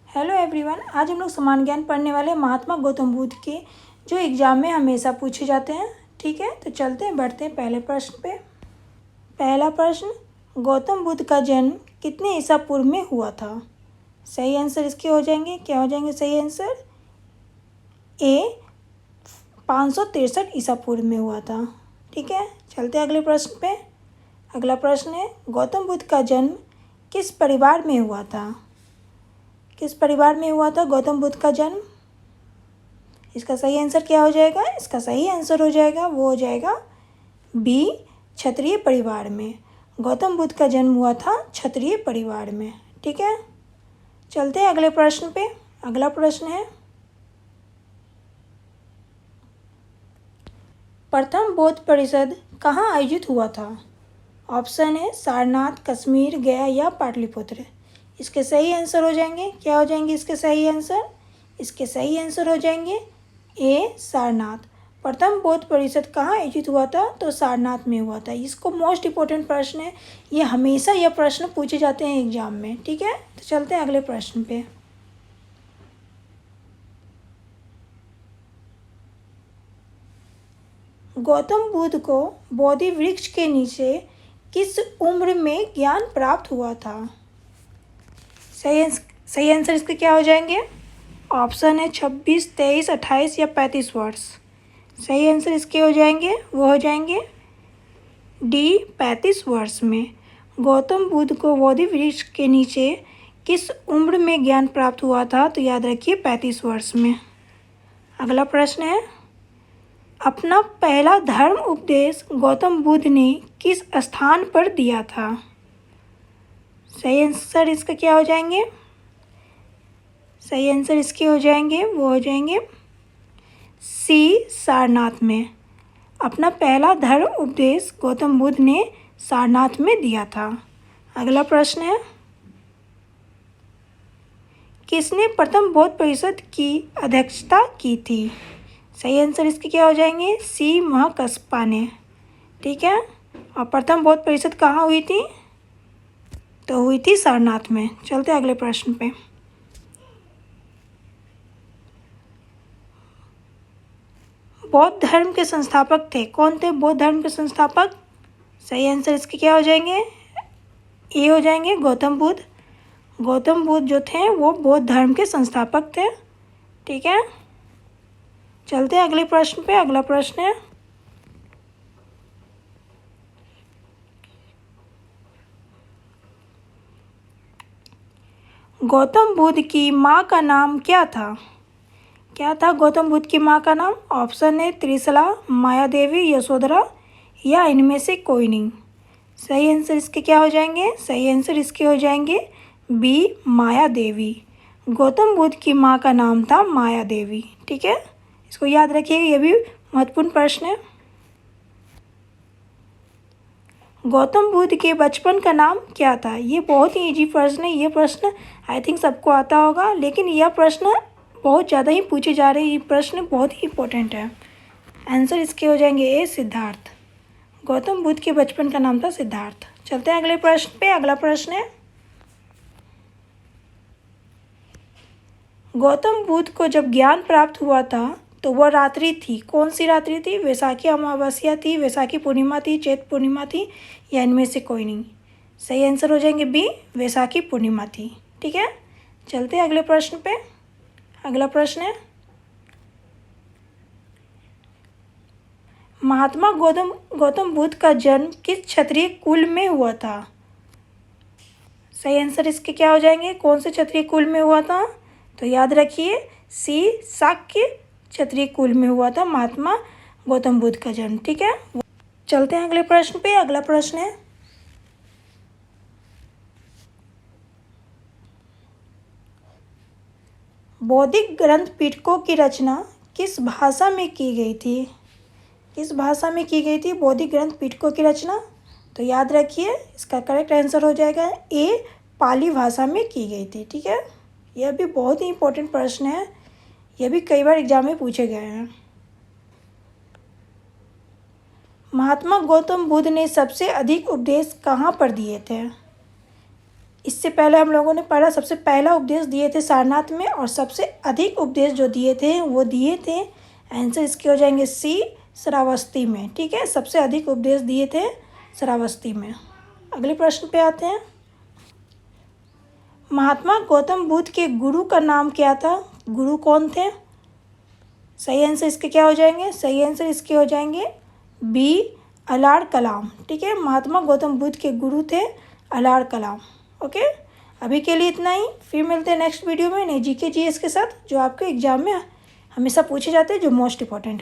Hello everyone, आज हम लोग समान ज्ञान पढ़ने वाले महात्मा गौतम बुद्ध के जो एग्जाम में हमेशा पूछे जाते हैं। ठीक है, तो चलते हैं, बढ़ते हैं पहले प्रश्न पे। पहला प्रश्न, गौतम बुद्ध का जन्म कितने ईसा पूर्व में हुआ था? सही आंसर इसके हो जाएंगे, क्या हो जाएंगे सही आंसर? ए 563 ईसा पूर्व में हुआ था। ठीक है, चलते हैं अगले प्रश्न पे। अगला प्रश्न है, गौतम बुद्ध का जन्म किस परिवार में हुआ था? किस परिवार में हुआ था गौतम बुद्ध का जन्म? इसका सही आंसर क्या हो जाएगा? इसका सही आंसर हो जाएगा, वो हो जाएगा बी, क्षत्रिय परिवार में। गौतम बुद्ध का जन्म हुआ था क्षत्रिय परिवार में। ठीक है, चलते हैं अगले प्रश्न पे। अगला प्रश्न है, प्रथम बौद्ध परिषद कहाँ आयोजित हुआ था? ऑप्शन है सारनाथ, कश्मीर, गया या पाटलिपुत्र। इसके सही आंसर हो जाएंगे, क्या हो जाएंगे इसके सही आंसर? इसके सही आंसर हो जाएंगे ए, सारनाथ। प्रथम बौद्ध परिषद कहाँ आयोजित हुआ था? तो सारनाथ में हुआ था। इसको मोस्ट इम्पोर्टेंट प्रश्न है, ये हमेशा यह प्रश्न पूछे जाते हैं एग्जाम में। ठीक है, तो चलते हैं अगले प्रश्न पे। गौतम बुद्ध को बोधि वृक्ष के नीचे किस उम्र में ज्ञान प्राप्त हुआ था? सही आंसर इसके क्या हो जाएंगे? ऑप्शन है 26, 23, 28 या 35 वर्ष। सही आंसर इसके हो जाएंगे, वो हो जाएंगे डी, 35 वर्ष में। गौतम बुद्ध को बोधि वृक्ष के नीचे किस उम्र में ज्ञान प्राप्त हुआ था? तो याद रखिए 35 वर्ष में। अगला प्रश्न है, अपना पहला धर्म उपदेश गौतम बुद्ध ने किस स्थान पर दिया था? सही आंसर इसका क्या हो जाएंगे? सही आंसर इसके हो जाएंगे, वो हो जाएंगे सी, सारनाथ में। अपना पहला धर्म उपदेश गौतम बुद्ध ने सारनाथ में दिया था। अगला प्रश्न है, किसने प्रथम बौद्ध परिषद की अध्यक्षता की थी? सही आंसर इसके क्या हो जाएंगे? सी, महाकश्यपा ने। ठीक है, और प्रथम बौद्ध परिषद कहाँ हुई थी? तो हुई थी सारनाथ में। चलते अगले प्रश्न पे। बौद्ध धर्म के संस्थापक थे, कौन थे बौद्ध धर्म के संस्थापक? सही आंसर इसके क्या हो जाएंगे? ए हो जाएंगे, गौतम बुद्ध। गौतम बुद्ध जो थे वो बौद्ध धर्म के संस्थापक थे। ठीक है, चलते हैं अगले प्रश्न पे। अगला प्रश्न है, गौतम बुद्ध की माँ का नाम क्या था? क्या था गौतम बुद्ध की माँ का नाम? ऑप्शन है त्रिशला, माया देवी, यशोधरा या इनमें से कोई नहीं। सही आंसर इसके क्या हो जाएंगे? सही आंसर इसके हो जाएंगे बी, माया देवी। गौतम बुद्ध की माँ का नाम था माया देवी। ठीक है, इसको याद रखिएगा, ये भी महत्वपूर्ण प्रश्न है। गौतम बुद्ध के बचपन का नाम क्या था? ये बहुत ही इजी प्रश्न है। ये प्रश्न आई थिंक सबको आता होगा, लेकिन यह प्रश्न बहुत ज़्यादा ही पूछे जा रहे हैं। ये प्रश्न बहुत ही इंपॉर्टेंट है। आंसर इसके हो जाएंगे ए, सिद्धार्थ। गौतम बुद्ध के बचपन का नाम था सिद्धार्थ। चलते हैं अगले प्रश्न पे। अगला प्रश्न है, गौतम बुद्ध को जब ज्ञान प्राप्त हुआ था तो वह रात्रि थी, कौन सी रात्रि थी? वैशाखी अमावस्या थी, वैशाखी पूर्णिमा थी, चैत्र पूर्णिमा थी या इनमें से कोई नहीं। सही आंसर हो जाएंगे बी, वैशाखी पूर्णिमा थी। ठीक है, चलते हैं अगले प्रश्न पे। अगला प्रश्न है, महात्मा गौतम बुद्ध का जन्म किस क्षत्रिय कुल में हुआ था? सही आंसर इसके क्या हो जाएंगे? कौन से क्षत्रिय कुल में हुआ था? तो याद रखिए सी, शाक्य क्षत्रिय कुल में हुआ था महात्मा गौतम बुद्ध का जन्म। ठीक है, चलते हैं अगले प्रश्न पे। अगला प्रश्न है, बौद्धिक ग्रंथ पिटकों की रचना किस भाषा में की गई थी? किस भाषा में की गई थी बौद्धिक ग्रंथ पिटकों की रचना? तो याद रखिए इसका करेक्ट आंसर हो जाएगा ए, पाली भाषा में की गई थी। ठीक है, यह भी बहुत ही इंपॉर्टेंट प्रश्न है, यह भी कई बार एग्जाम में पूछे गए हैं। महात्मा गौतम बुद्ध ने सबसे अधिक उपदेश कहाँ पर दिए थे? इससे पहले हम लोगों ने पढ़ा, सबसे पहला उपदेश दिए थे सारनाथ में, और सबसे अधिक उपदेश जो दिए थे वो दिए थे, आंसर इसके हो जाएंगे सी, श्रावस्ती में। ठीक है, सबसे अधिक उपदेश दिए थे श्रावस्ती में। अगले प्रश्न पे आते हैं। महात्मा गौतम बुद्ध के गुरु का नाम क्या था? गुरु कौन थे? सही आंसर इसके क्या हो जाएंगे? सही आंसर इसके हो जाएंगे बी, अलार कलाम। ठीक है, महात्मा गौतम बुद्ध के गुरु थे अलार कलाम। ओके, अभी के लिए इतना ही, फिर मिलते हैं नेक्स्ट वीडियो में नई जीके जीएस के साथ, जो आपके एग्जाम में हमेशा पूछे जाते हैं, जो मोस्ट इंपॉर्टेंट है।